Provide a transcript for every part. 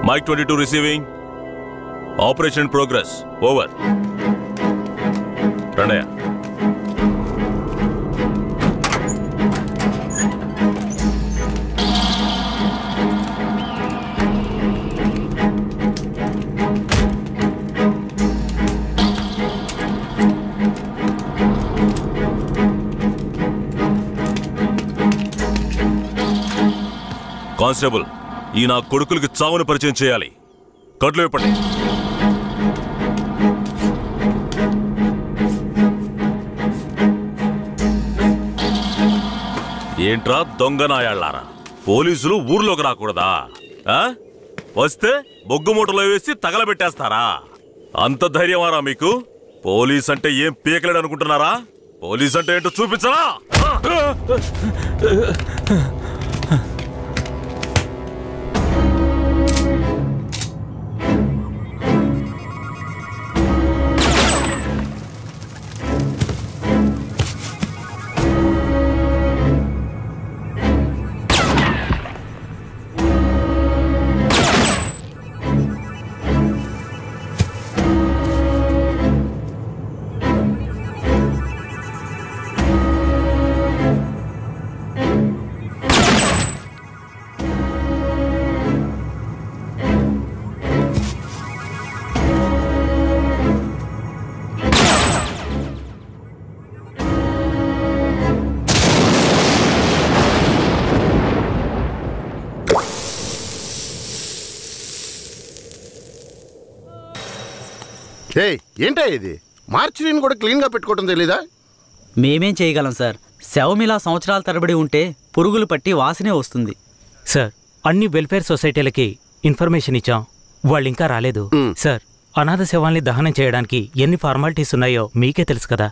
Mike 22 receiving. Operation progress. Over. Ranaya. Constable ఈ నా కొడుకులకి చావుని పరిచయం చేయాలి. కట్లు ఇప్పండి. ఏంట్రా దొంగ నాయాళ్ళారా, పోలీసులు ఊర్లోకి రాకూడదా? వస్తే బొగ్గు మూటలో వేసి తగలబెట్టేస్తారా? అంత ధైర్యమారా మీకు? పోలీస్ అంటే ఏం పీకలేడు అనుకుంటున్నారా? పోలీస్ అంటే ఏంటో చూపించరా? ఏంటా ఇది? మార్చిని కూడా క్లీన్ గా పెట్టుకోవడం తెలీదా? మేమేం చేయగలం సార్? శవమిలా సంవత్సరాల తరబడి ఉంటే పురుగులు పట్టి వాసనే వస్తుంది సార్. అన్ని వెల్ఫేర్ సొసైటీలకి ఇన్ఫర్మేషన్ ఇచ్చాం, వాళ్ళు ఇంకా రాలేదు సార్. అనాథ శవాల్ని దహనం చేయడానికి ఎన్ని ఫార్మాలిటీస్ ఉన్నాయో మీకే తెలుసు కదా.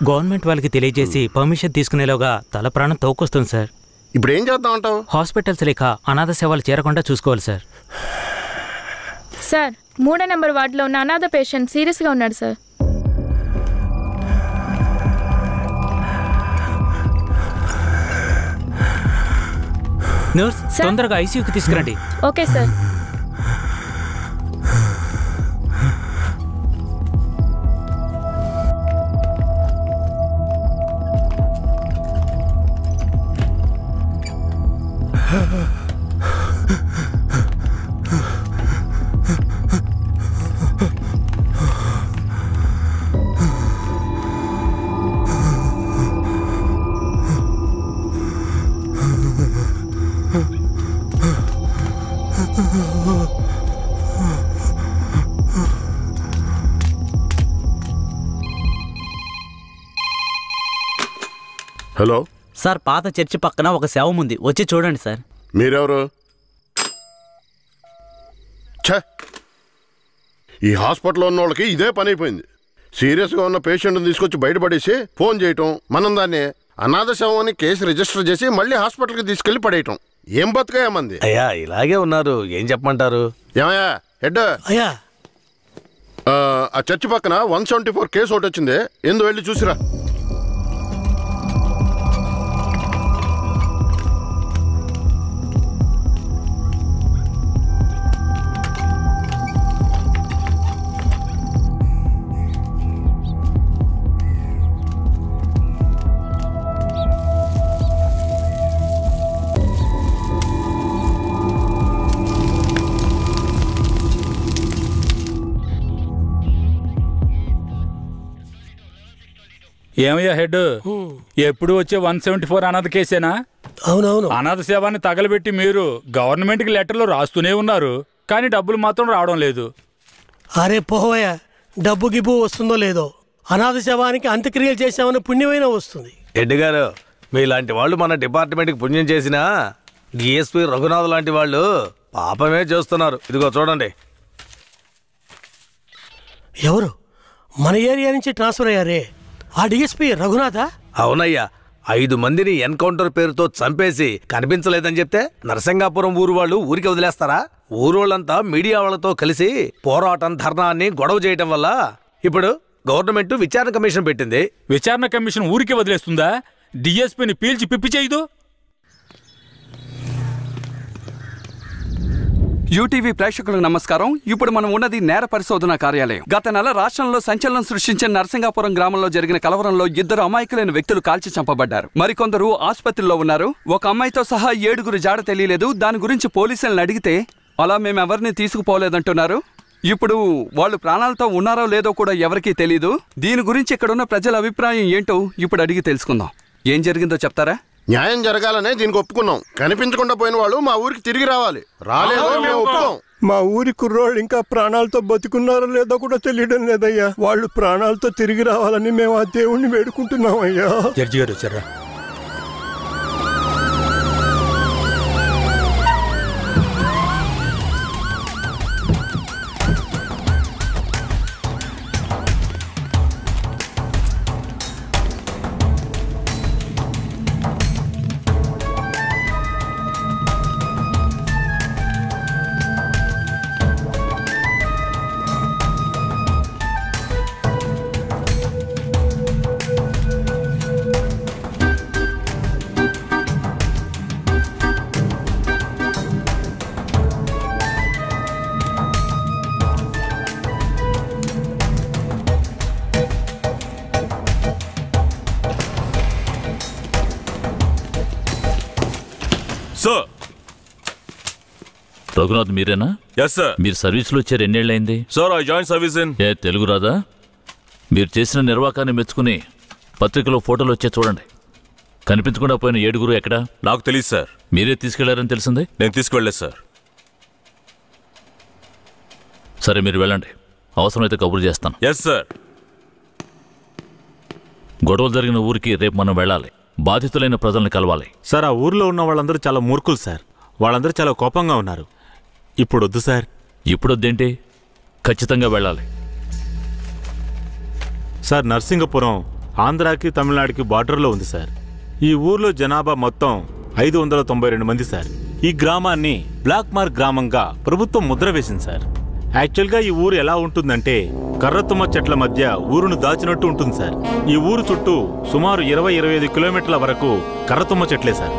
గవర్నమెంట్ వాళ్ళకి తెలియజేసి పర్మిషన్ తీసుకునేలోగా తల ప్రాణం తోకొస్తుంది సార్. ఇప్పుడు ఏం చేద్దాం అంటావు? హాస్పిటల్స్ లేక అనాథ శవాలు చేరకుండా చూసుకోవాలి సార్. సార్ 3వ నెంబర్ వార్డులో ఉన్న అనాథ పేషెంట్ సీరియస్గా ఉన్నాడు సార్. నర్స్ తొందరగా ఐసీయూకి తీసుకురండి. Okay sir. హలో సార్, పాత చర్చి పక్కన ఒక శవం ఉంది, వచ్చి చూడండి సార్. మీరెవరు? ఈ హాస్పిటల్లో ఉన్న వాళ్ళకి ఇదే పని అయిపోయింది. సీరియస్గా ఉన్న పేషెంట్ని తీసుకొచ్చి బయటపడేసి ఫోన్ చేయటం, మనం దాన్ని అనాథ శవం అని కేసు రిజిస్టర్ చేసి మళ్ళీ హాస్పిటల్కి తీసుకెళ్లి పడేయటం. ఏం బతుకయ్యామంది? అయ్యా ఇలాగే ఉన్నారు, ఏం చెప్పమంటారు? ఏమయ్యా హెడ్? అయ్యా ఆ చర్చి పక్కన 174 కేసు ఒకటి వచ్చింది, ఎందు వెళ్ళి చూసిరా. ఏమయ్యా హెడ్, ఎప్పుడు వచ్చే 174 అనాథ కేసేనా? అవునవును. అనాథ సేవాన్ని తగలబెట్టి మీరు గవర్నమెంట్కి లెటర్లు రాస్తూనే ఉన్నారు, కానీ డబ్బులు మాత్రం రావడం లేదు. అరే పోవయ్యా, డబ్బు గిబ్బు వస్తుందో లేదో, అనాథ శవానికి అంత్యక్రియలు చేసామని పుణ్యమైనా వస్తుంది. హెడ్ గారు, మీలాంటి వాళ్ళు మన డిపార్ట్మెంట్కి పుణ్యం చేసినా డిఎస్పీ రఘునాథ్ లాంటి వాళ్ళు పాపమే చేస్తున్నారు. ఇదిగో చూడండి. ఎవరు? మన ఏరియా నుంచి ట్రాన్స్ఫర్ అయ్యారే, ఆ డిఎస్పీ రఘునాథా? అవునయ్యా, 5 మందిని ఎన్కౌంటర్ పేరుతో చంపేసి కనిపించలేదని చెప్తే నరసింగాపురం ఊరు వాళ్ళు ఊరికి వదిలేస్తారా? ఊరోళ్ళంతా మీడియా వాళ్లతో కలిసి పోరాటం, ధర్నాన్ని గొడవ చేయటం వల్ల ఇప్పుడు గవర్నమెంట్ విచారణ కమిషన్ పెట్టింది. విచారణ కమిషన్ ఊరికి వదిలేస్తుందా? డిఎస్పీని పీల్చి పిప్పి చేయదు. యూటీవీ ప్రేక్షకులకు నమస్కారం. ఇప్పుడు మనం ఉన్నది నేర పరిశోధన కార్యాలయం. గత నెల రాష్ట్రంలో సంచలనం సృష్టించిన నరసింగాపురం గ్రామంలో జరిగిన కలవరంలో 2 అమాయకులైన వ్యక్తులు కాల్చి చంపబడ్డారు. మరికొందరు ఆసుపత్రిలో ఉన్నారు. ఒక అమ్మాయితో సహా 7 జాడ తెలియలేదు. దాని గురించి పోలీసులను అడిగితే అలా మేమెవరిని తీసుకుపోలేదంటున్నారు. ఇప్పుడు వాళ్ళు ప్రాణాలతో ఉన్నారో లేదో కూడా ఎవరికీ తెలీదు. దీని గురించి ఇక్కడున్న ప్రజల అభిప్రాయం ఏంటో ఇప్పుడు అడిగి తెలుసుకుందాం. ఏం జరిగిందో చెప్తారా? న్యాయం జరగాలనే దీనికి ఒప్పుకున్నాం. కనిపించకుండా పోయిన వాళ్ళు మా ఊరికి తిరిగి రావాలి. రాలేదో మేము ఒప్పుకోం. మా ఊరి కుర్రోళ్ళు ఇంకా ప్రాణాలతో బతుకున్నారో లేదో కూడా తెలియడం లేదయ్యా. వాళ్ళు ప్రాణాలతో తిరిగి రావాలని మేము ఆ దేవుణ్ణి వేడుకుంటున్నాం అయ్యా. జడ్జి గారు వచ్చారా? రఘునాథ్ మీరేనా? Yes sir. మీరు సర్వీస్లో వచ్చారు ఎన్నేళ్ళైంది? Sir I join service in. Telugu రాదా? మీరు చేసిన నిర్వాకాన్ని మెచ్చుకుని పత్రికలో ఫోటోలు వచ్చే చూడండి. కనిపించకుండా పోయిన 7 ఎక్కడా? నాకు తెలియదు సార్. మీరే తీసుకెళ్లారని తెలిసింది? నేను తీసుకువెళ్ళలేదు సార్. సరే మీరు వెళ్ళండి, అవసరమైతే కబురు చేస్తాను. Yes sir. గొడవలు జరిగిన ఊరికి రేపు మనం వెళ్ళాలి. బాధితులైన ప్రజల్ని కలవాలి. సార్, ఆ ఊర్లో ఉన్న వాళ్ళందరూ చాలా మూర్ఖులు సార్. వాళ్ళందరూ చాలా కోపంగా ఉన్నారు. ఇప్పుడొద్దు సార్. ఇప్పుడొద్దేంటి? ఖచ్చితంగా వెళ్ళాలి సార్. నర్సింగపురం ఆంధ్రాకి తమిళనాడుకి బార్డర్లో ఉంది సార్. ఈ ఊర్లో జనాభా మొత్తం 592 మంది సార్. ఈ గ్రామాన్ని బ్లాక్ మార్క్ గ్రామంగా ప్రభుత్వం ముద్ర వేసింది సార్. యాక్చువల్గా ఈ ఊరు ఎలా ఉంటుందంటే కర్రతుమ్మ చెట్ల మధ్య ఊరును దాచినట్టు ఉంటుంది సార్. ఈ ఊరు చుట్టూ సుమారు 20-25 కిలోమీటర్ల వరకు కర్రతుమ్మ చెట్లే సార్.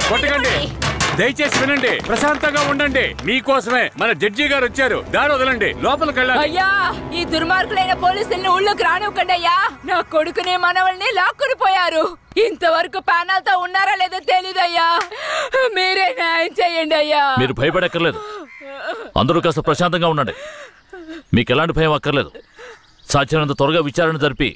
కొట్టకండి, దయచేసి వినండి, ప్రశాంతంగా ఉండండి. మీకోసమే మన జడ్జి గారు వచ్చారు. దారి వదలండి, లోపలికి వెళ్ళాలి. అయ్యా, ఈ దుర్మార్గులైన పోలీసుల్ని ఊళ్ళోకి రానివ్వకండి అయ్యా. నా కొడుకుని మనవల్ని లాక్కుని పోయారు. ఇంతవరకు ప్యానల్తో ఉన్నారా లేదో తెలీదయ్యా. మీరే న్యాయం చేయండి అయ్యా. మీరు భయపడక్కర్లేదు. అందరూ కాస్త ప్రశాంతంగా ఉండండి. మీకు ఎలాంటి భయం అక్కర్లేదు. సాధ్యమైనంత త్వరగా విచారణ జరిపి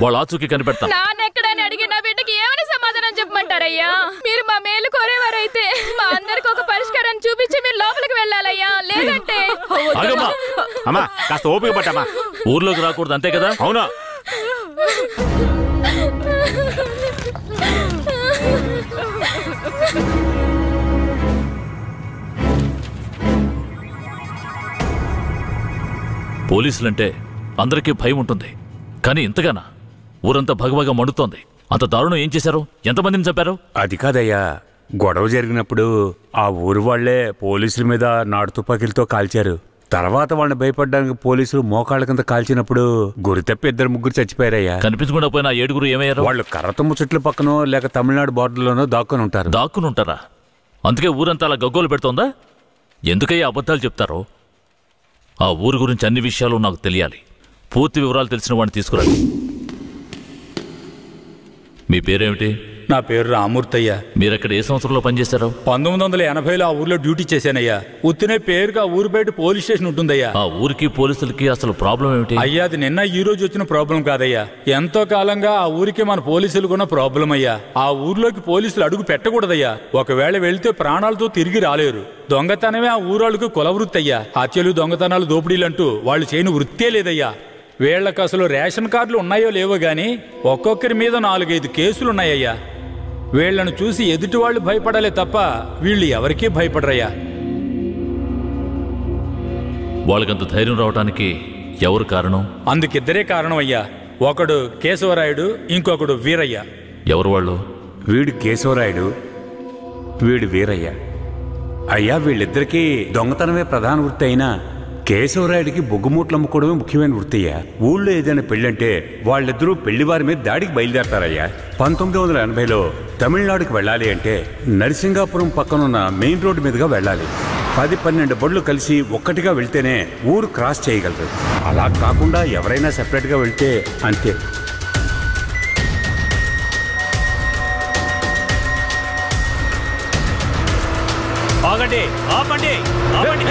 వాళ్ళ ఆచూకీ కనిపెడతాం. నాన్నెక్కడని అడిగి నా బిడ్డకి ఏమని సమాధానం చెప్పమంటారయ్యా? మీరు మా మేలు కోరేవారైతే మా అందరికి ఒక పరిష్కారం చూపించి మీరు లోపలికి వెళ్ళాలయ్యా. లేదంటే అమ్మా కాస్త ఓపిక పట్టమ్మా. ఊర్లోకి రాకూడదు అంతే కదా? అవునా? పోలీసులంటే అందరికీ భయం ఉంటుంది, కానీ ఇంతగానా? ఊరంతా భగభగ మండుతోంది. అంత దారుణం ఏం చేశారు? ఎంతమందిని చంపారు? అది కాదయ్యా, గొడవ జరిగినప్పుడు ఆ ఊరు వాళ్లే పోలీసుల మీద నాటు తుపాకీలతో కాల్చారు. తర్వాత వాళ్ళని భయపడడానికి పోలీసులు మోకాళ్ళ కింద కాల్చినప్పుడు గురి తప్పి 2-3 చచ్చిపోయారయ్యా. కనిపించకుండా పోయిన 7 ఏమయ్యారు? వాళ్ళు కర్రతుమ్మ చెట్ల పక్కనో లేక తమిళనాడు బార్డర్లోనో దాక్కుని ఉంటారు. దాక్కుని ఉంటారా? అందుకే ఊరంతా అలా గగ్గోలు పెడుతోందా? ఎందుకయ్యా అబద్ధాలు చెప్తారో? ఆ ఊరు గురించి అన్ని విషయాలు నాకు తెలియాలి. పూర్తి వివరాలు తెలిసిన వాడిని తీసుకురండి. మీ పేరేమిటి? నా పేరు రామూర్తయ్య. మీరక్కడ ఏ సంవత్సరంలో పనిచేశారు? 1980లో ఆ ఊర్లో డ్యూటీ చేశానయ్యా. ఉత్తినే పేరుగా ఊరు బయట పోలీస్ స్టేషన్ ఉంటుందయ్యా. ఆ ఊరికి పోలీసులకి అసలు ప్రాబ్లం ఏమిటి? అయ్యా, అది నిన్న ఈ రోజు వచ్చిన ప్రాబ్లం కాదయ్యా. ఎంతో కాలంగా ఆ ఊరికి మన పోలీసులకున్న ప్రాబ్లం అయ్యా. ఆ ఊర్లోకి పోలీసులు అడుగు పెట్టకూడదయ్యా. ఒకవేళ వెళ్తే ప్రాణాలతో తిరిగి రాలేరు. దొంగతనమే ఆ ఊరాళ్ళకు కులవృత్తి అయ్యా. హత్యలు, దొంగతనాలు, దోపిడీలంటూ వాళ్ళు చేయని వృత్తే లేదయ్యా. వీళ్లకు అసలు రేషన్ కార్డులు ఉన్నాయో లేవో గాని ఒక్కొక్కరి మీద 4-5 కేసులున్నాయ్యా. వీళ్లను చూసి ఎదుటి వాళ్ళు భయపడాలే తప్ప వీళ్ళు ఎవరికీ భయపడరయ్యా. వాళ్ళకంత ధైర్యం రావడానికి ఎవరు కారణం? అందుకిద్దరే కారణం అయ్యా. ఒకడు కేశవరాయుడు, ఇంకొకడు వీరయ్య. ఎవరు వాళ్ళు? వీడు కేశవరాయుడు, వీడు వీరయ్య. అయ్యా, వీళ్ళిద్దరికీ దొంగతనమే ప్రధాన వృత్తి అయినా కేశవరాయుడికి బొగ్గుమూట్లు అమ్ముకోవడమే ముఖ్యమైన వృత్తి అయ్యా. ఊళ్ళో ఏదైనా పెళ్ళంటే వాళ్ళిద్దరూ పెళ్లివారి మీద దాడికి బయలుదేరతారయ్యా. 1980లో తమిళనాడుకి వెళ్ళాలి అంటే నరసింగాపురం పక్కనున్న మెయిన్ రోడ్డు మీదుగా వెళ్ళాలి. 10-12 బళ్ళు కలిసి ఒక్కటిగా వెళ్తేనే ఊరు క్రాస్ చేయగలరు. అలా కాకుండా ఎవరైనా సెపరేట్గా వెళ్తే అంతే. ఆగండి, ఆపండి, ఆపండి.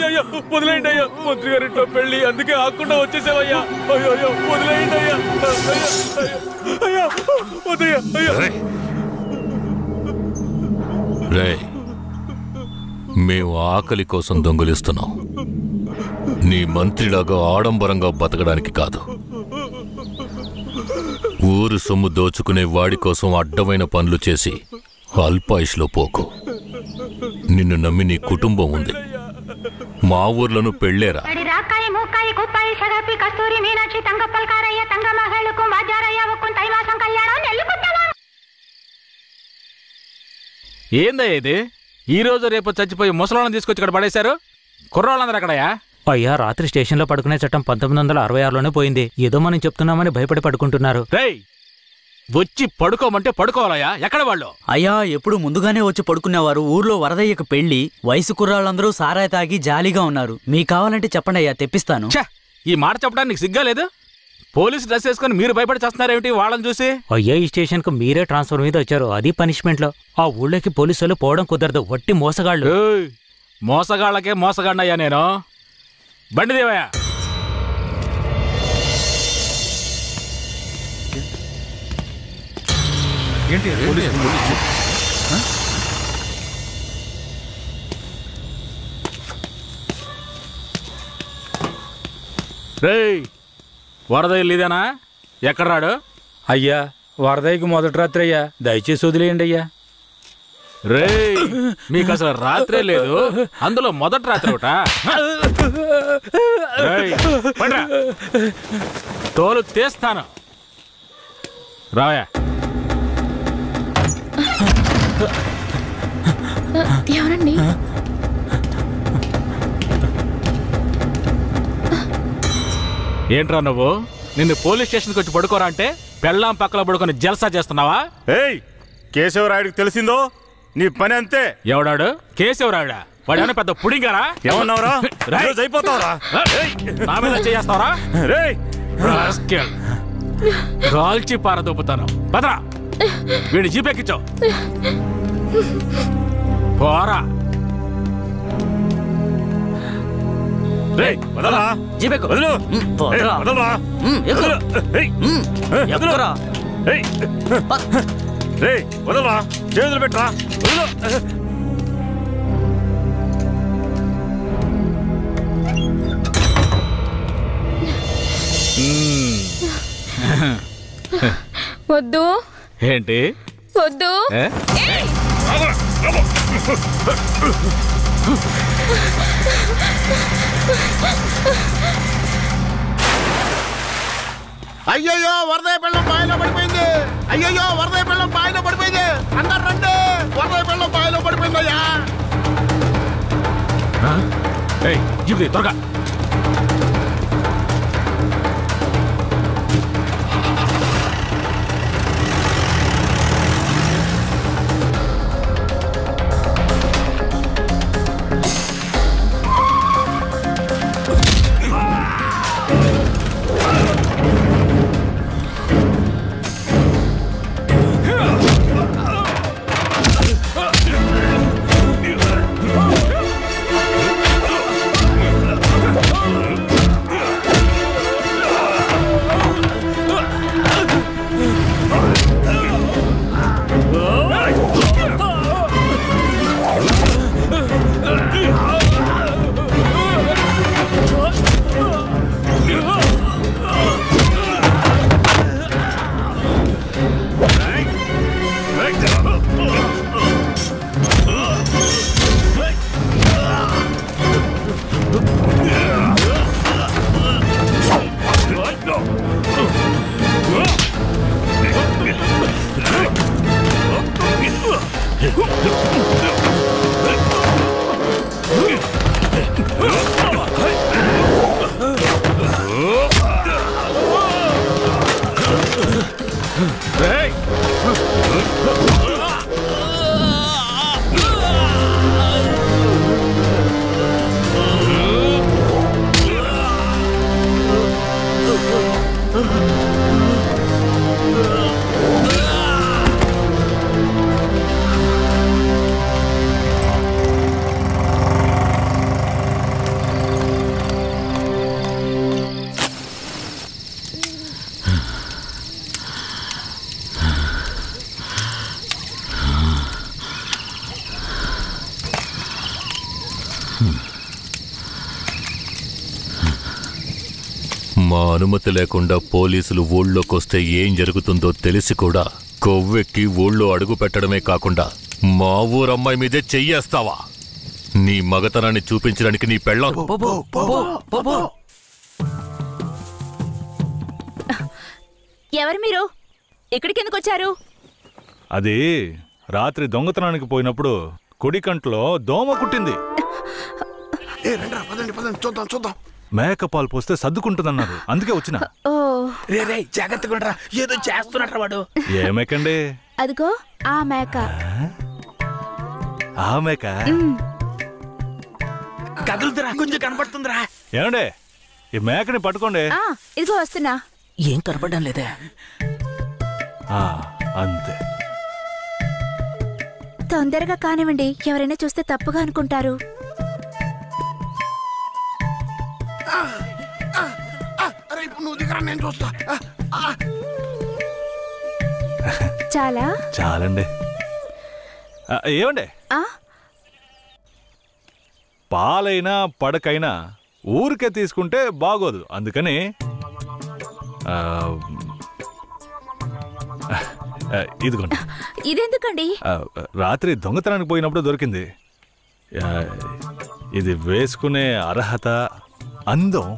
అయ్యో వదిలేయండి అయ్యా, మంత్రి గారింట్లో పెళ్లి, అందుకే ఆకుండా వచ్చేసావయ్యా. అయ్యో వదిలేయండి అయ్యా, అయ్యా వద్దయ్యా, అయ్యా. రే, మేము ఆకలి కోసం దొంగిలిస్తున్నాం, నీ మంత్రిలాగా ఆడంబరంగా బతకడానికి కాదు. ఊరు సొమ్ము దోచుకునే వాడి కోసం అడ్డమైన పనులు చేసి అల్పాయుష్లో పోకు. నిన్ను నమ్మి నీ కుటుంబం ఉంది. మా ఊర్లను పెళ్ళేరా. ఏందయ్యా ఇది? ఈ రోజు రేపు చచ్చిపోయి ముసలాళ్ళని తీసుకొచ్చి ఇక్కడ పడేశారు. కుర్రాళ్ళందరూ అక్కడయా? అయ్యా, రాత్రి స్టేషన్లో పడుకునే చట్టం 1966లోనే పోయింది. ఏదో మనం చెప్తున్నామని భయపడి పడుకుంటున్నారు. వచ్చి పడుకోమంటే పడుకోవాలయ్యా. ఎక్కడ వాళ్ళు? అయ్యా, ఎప్పుడు ముందుగానే వచ్చి పడుకునేవారు. ఊర్లో వరదయ్యకు పెళ్లి, వయసు కుర్రాళ్ళందరూ సారాయి తాగి జాలీగా ఉన్నారు. మీకు కావాలంటే చెప్పండి అయ్యా, తెప్పిస్తాను. ఈ మాట చెప్పడానికి సిగ్గా లేదు? పోలీసు డ్రెస్ వేసుకుని మీరు భయపడి చేస్తున్నారేమిటి వాళ్ళని చూసి? అయ్యా, ఈ స్టేషన్ కు మీరే ట్రాన్స్ఫర్ మీద వచ్చారు, అది పనిష్మెంట్ లో. ఆ ఊళ్ళోకి పోలీసులు పోవడం కుదరదు, వట్టి మోసగాళ్ళు. మోసగాళ్ళకే మోసగాడినయ్యా నేను. బండి దేవయ్యా. ఏంటి రేయ్, వరదయ్య ఇదేనా? ఎక్కడ రాడు? అయ్యా, వరదయ్యకి మొదటి రాత్రి అయ్యా, దయచేసి వదిలేయండి అయ్యా. రేయ్, మీకు అసలు రాత్రే లేదు, అందులో మొదటి రాత్రి ఒకట. తోలు తీస్తాను, రావయా. ఎవరండి? ఏంట్రా నువ్వు? నిన్ను పోలీస్ స్టేషన్కి వచ్చి పడుకోరా అంటే పెళ్ళాం పక్కన పడుకొని జల్సా చేస్తున్నావా? ఏయ్, కేశవరాయుడికి తెలిసిందో నీ పని అంతే. ఎవడాడు? కేశవరాయుడా? వాడేమైనా పెద్ద పుడింగారా? ఏమన్నావురా? అయిపోతావురా? నా మీద చేస్తావరా? కాల్చి పారదొప్పుతాను. పదరా, వీడి జీపెక్కించావు. పోరా. చేతులు పెట్టరా. వద్దు. ఏంటి వద్దు. అయ్యయ్యో వరదయ్య పిల్లం బావిలో పడిపోయింది. అయ్యయ్యో వరదయ్య పిల్లం బావిలో పడిపోయింది. అందరు రండి, వరదయ్య పిల్లం బావిలో పడిపోయిందయ్యా. త్వరగా మా అనుమతి లేకుండా పోలీసులు ఊళ్ళోకొస్తే ఏం జరుగుతుందో తెలిసి కూడా కొవ్వెక్కి ఊళ్ళో అడుగు పెట్టడమే కాకుండా మా ఊరమ్మాయి మీదే చెయ్యేస్తావా? నీ మగతనాన్ని చూపించడానికి నీ పెళ్ళాం. ఎవరు మీరు? ఇక్కడికి ఎందుకు వచ్చారు? అది రాత్రి దొంగతనానికి పోయినప్పుడు కుడి కంట్లో దోమ కుట్టింది. చూద్దాం. మేకపాలు పోస్తే సర్దుకుంటుందన్నారు, అందుకే వచ్చిన. జాగ్రత్తగా ఏదో చేస్తున్నట్టు వాడు. ఏ మేకండి? అదిగో ఆ మేక. ఆ మేక కదులుతురా, కొంచెం కనపడుతుందిరా. ఏమండే, ఈ మేకని పట్టుకోండి. ఇదిగో వస్తున్నా. ఏం కనపడడం లేదే. అంతే. తొందరగా కానివ్వండి, ఎవరైనా చూస్తే తప్పుగా అనుకుంటారు. నేను చూస్తా. చాలండి. ఏమండే, పాలైనా పడకైనా ఊరికే తీసుకుంటే బాగోదు. అందుకని ఇదిగోండి. ఇదెందుకండి? రాత్రి దొంగతనానికి పోయినప్పుడు దొరికింది. ఇది వేసుకునే అర్హత, అందం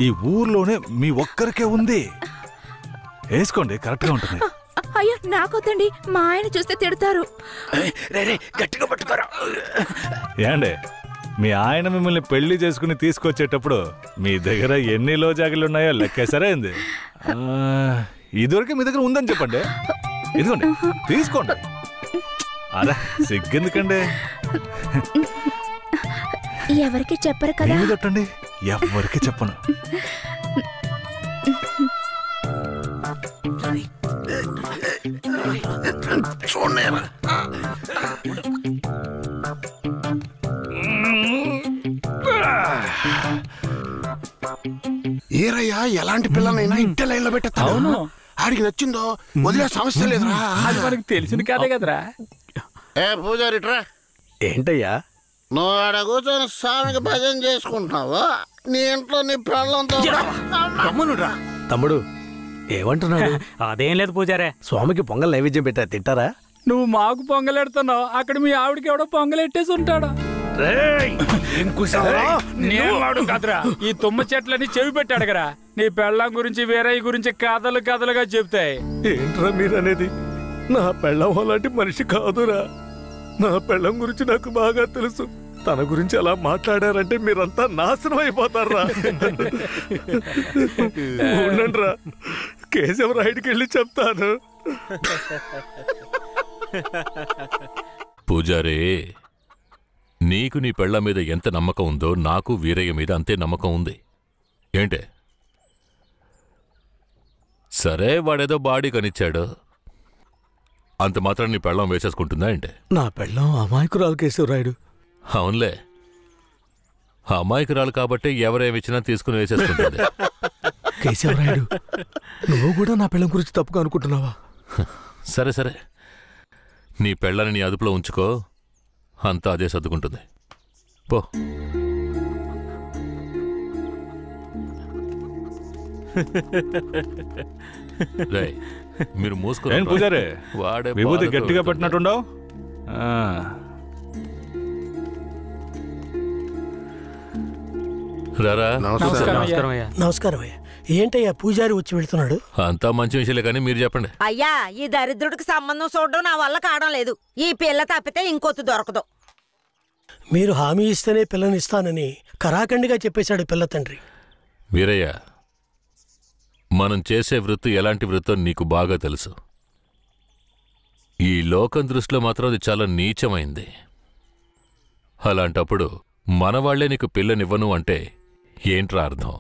ఈ ఊర్లోనే మీ ఒక్కరికే ఉంది. వేసుకోండి, కరెక్ట్ గా ఉంటుంది. అయ్యో నాకొద్దండి, మా ఆయన చూస్తే తిడతారు. గట్టిగా పట్టుకోరా. ఏండే, మీ ఆయన మిమ్మల్ని పెళ్లి చేసుకుని తీసుకొచ్చేటప్పుడు మీ దగ్గర ఎన్ని లోజాగిలు ఉన్నాయో లెక్కేసరే అయింది. ఇదివరకే మీ దగ్గర ఉందని చెప్పండి. ఇదిగోండి, తీసుకోండి. అరే సిగ్గెందుకండి? ఎవరికి చెప్పరు కదా. తట్టండి, ఎవరికి చెప్పను. ఏరయ్యా, ఎలాంటి పిల్లనైనా ఇంటి లైన్ లో పెట్టేస్తాను. ఆడికి నచ్చిందో వదిలే సమస్య లేదురా. అది మనకు తెలిసిన కదే కదరా. పూజారిట్రా. ఏంటయ్యా? నువ్వు ఆడ కూర్చొని స్వామికి భజన చేసుకుంటున్నావు, నీ ఇంట్లో నీ పిల్లలతో. తమ్ముడు, ఏమంటున్నాడు? అదేం లేదు పూజారే. స్వామికి పొంగల్ నైవేద్యం పెట్టా, తింటారా? నువ్వు మాకు పొంగలెడుతున్నావు, అక్కడ మీ ఆవిడకి ఎవడో పొంగలెట్టేసి ఉంటాడా? నేను కదరా, ఈ తుమ్మ చెట్లని చెవి పెట్టాడు కదా. నీ పెళ్ళం గురించి వీరయ్య గురించి కథలు కథలుగా చెప్తాయి. ఏంట్రా మీరనేది? నా పెళ్ళం అలాంటి మనిషి కాదురా. నా పెళ్ళం గురించి నాకు బాగా తెలుసు. తన గురించి అలా మాట్లాడారంటే మీరంతా నాశనం అయిపోతారా. ఉండండిరా, కేశవరాయుడికి వెళ్ళి చెప్తాను. పూజారే, నీకు నీ పెళ్ళ మీద ఎంత నమ్మకం ఉందో నాకు వీరయ్య మీద అంతే నమ్మకం ఉంది. ఏంటే? సరే, వాడేదో బాడీ కనిచ్చాడు, అంత మాత్రం నీ పెళ్ళం వేసేసుకుంటుందా ఏంటే? నా పెళ్ళం అమాయకురాలు కేశవరాయుడు. అవునులే, అమాయకురాలు కాబట్టి ఎవరేమిచ్చినా తీసుకుని వేసేసుకుంటుంది. కేశవరాయుడు, నువ్వు కూడా నా పెళ్ళం గురించి తప్పుగా అనుకుంటున్నావా? సరే సరే, నీ పెళ్ళని నీ అదుపులో ఉంచుకో, అంతా అదే సర్దుకుంటుంది. పో. రేయ్, మీరు మూసుకుని పూజారే, వాడే విభూతి గట్టిగా పెట్టినట్టుండవు. రారా. నమస్కారం అయ్యా. ఏంటయ్యా పూజారి వచ్చి వెళ్తున్నాడు? అంతా మంచి విషయాలే, కానీ మీరు చెప్పండి. అయ్యా, ఈ దరిద్రుడికి సంబంధం చూడడం నా వల్ల కావడం లేదు. ఈ పిల్ల తప్పితే ఇంకొత్తు దొరకదు. మీరు హామీ ఇస్తేనే పిల్లనిస్తానని కరాఖండిగా చెప్పేశాడు పిల్ల తండ్రి. వీరయ్య, మనం చేసే వృత్తి ఎలాంటి వృత్తో నీకు బాగా తెలుసు. ఈ లోకం దృష్టిలో మాత్రం అది చాలా నీచమైంది. అలాంటప్పుడు మనవాళ్లే నీకు పిల్లనివ్వను అంటే ఏంట్రా అర్థం?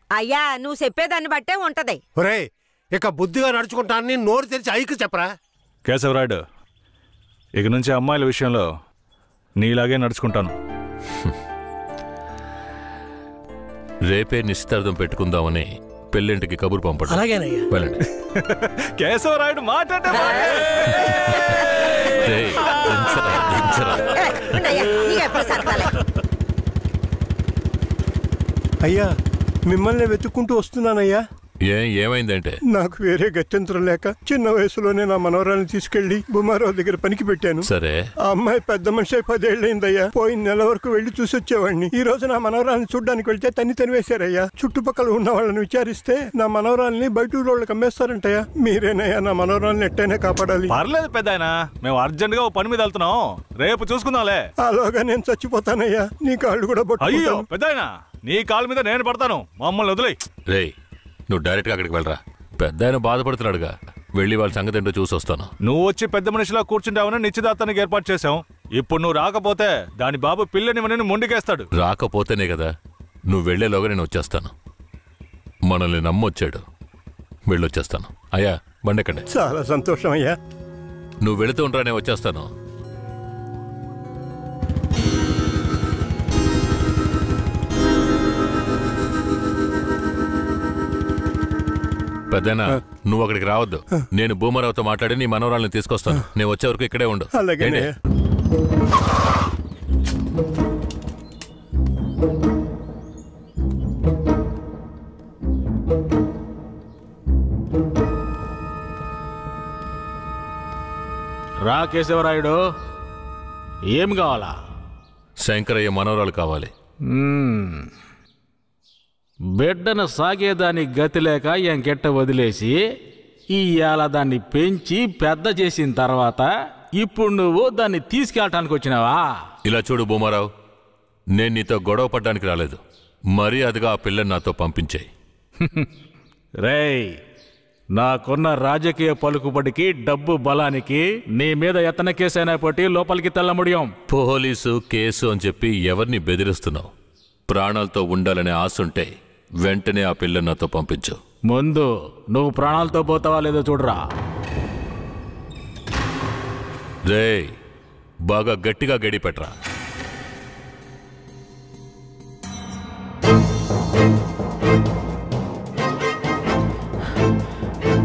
అయ్యా, నువ్వు చెప్పేదాన్ని బట్టే ఉంటది. ఒరేయ్, ఇక బుద్ధిగా నడుచుకుంటానని నోరు తెరిచి ఐకి చెప్పరా. కేశవరాయుడు, ఇక నుంచి అమ్మాయిల విషయంలో నీలాగే నడుచుకుంటాను. రేపే నిశ్చితార్థం పెట్టుకుందామని పెళ్ళింటికి కబురు పంపండి. అలాగేనయ్యా. వెళ్ళండి. కేశవరాయుడు మాట్లాడే అయ్యా, మిమ్మల్ని వెతుక్కుంటూ వస్తున్నానయ్యా. ఏమైందంటే? నాకు వేరే గత్యంతరం లేక చిన్న వయసులోనే నా మనవరాన్ని తీసుకెళ్లి బుమారావు దగ్గర పనికి పెట్టాను. సరే, ఆ అమ్మాయి పెద్ద మనిషి 10 ఏళ్ళైందయ్యా. పోయిన నెల వరకు వెళ్లి చూసొచ్చేవాడిని. ఈ రోజు నా మనవరాన్ని చూడ్డానికి వెళ్తే తనివేశారయ్యా. చుట్టుపక్కల ఉన్న వాళ్ళని విచారిస్తే నా మనవరాల్ని బయట ఊళ్ళకి అమ్మేస్తారంటయ్యా. మీరేనయ్యా నా మనవరాల్ని ఎట్టయినా కాపాడాలి. పర్లేదు పెద్దాయనా, మేము అర్జెంట్ గా పని మీద వెళ్తున్నాం, రేపు చూసుకుందాంలే. అలాగా నేను చచ్చిపోతానయ్యా. నీ కాళ్ళు కూడా అయ్యో పెద్దాయనా, నీ కాళ్ళ మీద నేను పడతాను, మమ్మల్ని వదిలే. రేయ్, నువ్వు డైరెక్ట్గా అక్కడికి వెళ్ళరా. పెద్ద ఆయన బాధపడుతున్నాడుగా, వెళ్ళి వాళ్ళ సంగతి ఏంటో చూసి వస్తాను. నువ్వు వచ్చి పెద్ద మనిషిలా కూర్చుంటావని నిశ్చితార్థానికి ఏర్పాటు చేశాం. ఇప్పుడు నువ్వు రాకపోతే దాని బాబు పిల్లని మొండికేస్తాడు. రాకపోతేనే కదా, నువ్వు వెళ్లేలోగా నేను వచ్చేస్తాను. మనల్ని నమ్మొచ్చాడు, వెళ్ళొచ్చేస్తాను. అయ్యా, బండెక్కండి. చాలా సంతోషం అయ్యా. నువ్వు వెళుతూ ఉంటా, నేను వచ్చేస్తాను. పెద్దనా, నువ్వు అక్కడికి రావద్దు. నేను భూమరావుతో మాట్లాడి నీ మనవరాల్ని తీసుకొస్తాను. నేను వచ్చే వరకు ఇక్కడే ఉండు. అలాగే. రా కేశవరాయుడు, ఏం కావాలా? శంకరయ్య మనవరాలు కావాలి. బిడ్డను సాగేదాన్ని గతి లేక ఎంకెట్ట వదిలేసి ఇవాళ దాన్ని పెంచి పెద్ద చేసిన తర్వాత ఇప్పుడు నువ్వు దాన్ని తీసుకెళ్ళటానికి వచ్చినావా? ఇలా చూడు భూమారావు, నేను నీతో గొడవ పడ్డానికి రాలేదు. మర్యాదగా ఆ పిల్లని నాతో పంపించేయి. రేయ్, నాకున్న రాజకీయ పలుకుబడికి డబ్బు బలానికి నీ మీద ఎత్తన కేసైనా పట్టి లోపలికి తెల్ల ముడియం. పోలీసు కేసు అని చెప్పి ఎవరిని బెదిరిస్తున్నావు? ప్రాణాలతో ఉండాలనే ఆశుంటే వెంటనే ఆ పిల్లని నాతో పంపించు. ముందు నువ్వు ప్రాణాలతో పోతావా లేదో చూడరా. రేయ్, బాగా గట్టిగా గడి పెట్టరా.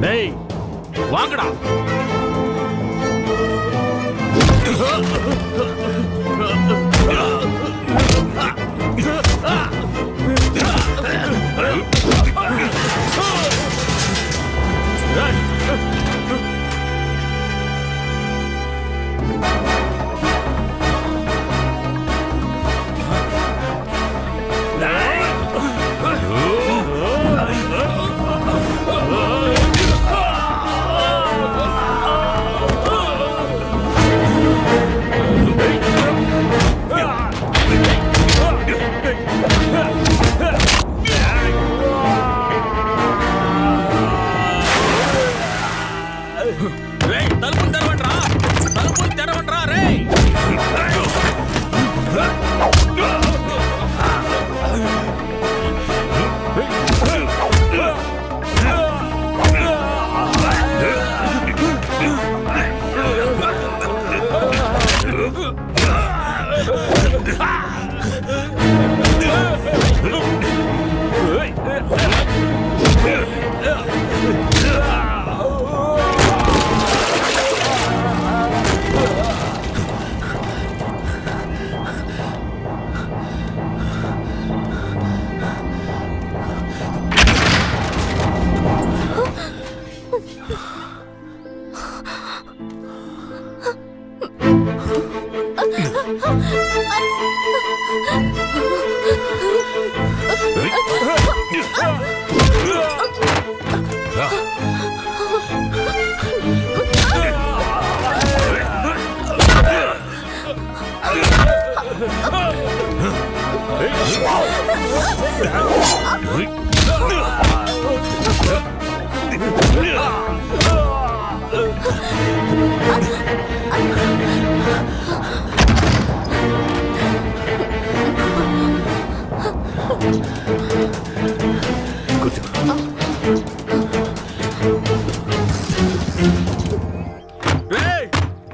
డేయ్, వాంగడా.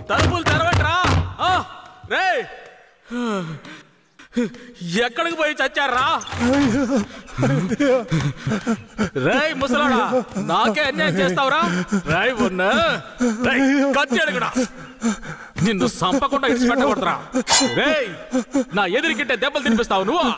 తలుపులు తెరవట్రా. రేయ్ ఎక్కడికి పోయి చచ్చారా? రేయ్ ముసలాడా, నాకే అన్యాయం చేస్తావురా? రాయ్ ఉన్న కత్తి అడుగుడా, నిన్ను సంపకుండా ఇచ్చిపెట్టకూడదురా. రేయ్ నా ఎదురుకింటే దెబ్బలు తినిపిస్తావు నువ్వు.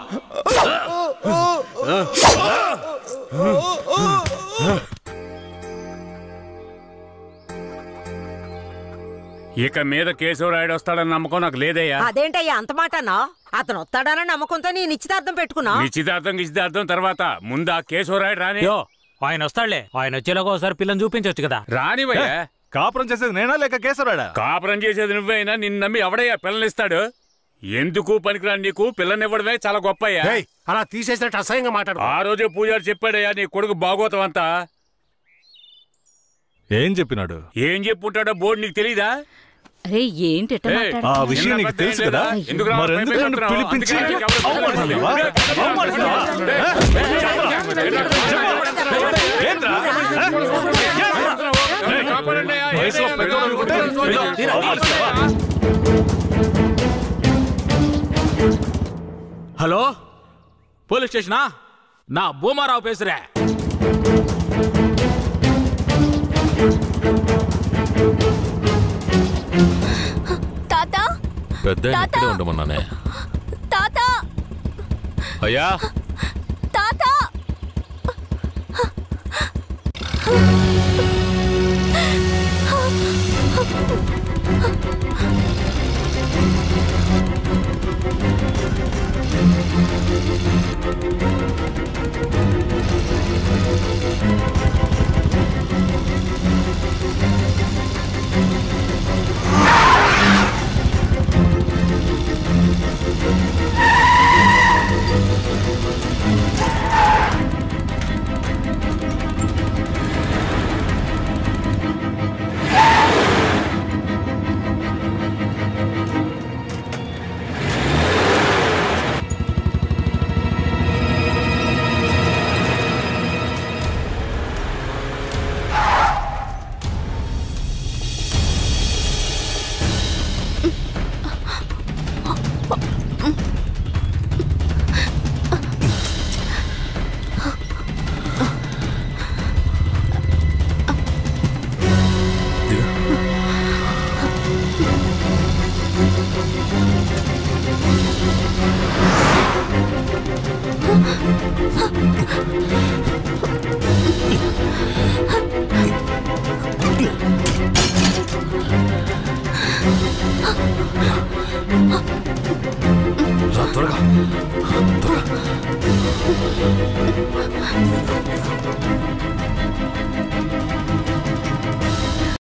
ఇక మీద కేశవరాయుడు వస్తాడని నమ్మకం నాకు లేదయ్యా. అదేంటయ్యా అంత మాటనా? అతను వస్తాడన్న నమ్మకంతో నీ నిశ్చితార్థం పెట్టుకున్నా. నిశ్చితార్థం తర్వాత ముందు ఆ కేశవరాయుడు రాని. ఆయన వస్తాడులే, ఆయన వచ్చేలాగా ఒకసారి పిల్లని చూపించవచ్చు కదా. రానివయ్యా. కాపురం చేసేది నేనా లేక కేశవరాయుడా? కాపురం చేసేది నువ్వైనా నిన్ను నమ్మి ఎవడయ్యా పిల్లనిస్తాడు? ఎందుకు పనికిరాని నీకు పిల్లనివ్వడమే చాలా గొప్పయ్యా. అలా తీసేసినట్టు అసహ్యంగా మాట్లాడు. ఆ రోజే పూజారి చెప్పాడయ్యా నీ కొడుకు భాగవతం అంతా. ఏం చెప్పినాడు? ఏం చెప్పుంటాడో బోర్డు నీకు తెలీదా? అరే ఏంటి ఆ విషయం నీకు తెలుసు కదా, మరెందుకు నన్ను పిలిపించి అవమానిస్తావా? Hello police స్టేషనా? నా భూమారావు పేసురే. పెద్ద ఇక్కడే ఉండమన్నానే. అయ్యా త్వరగా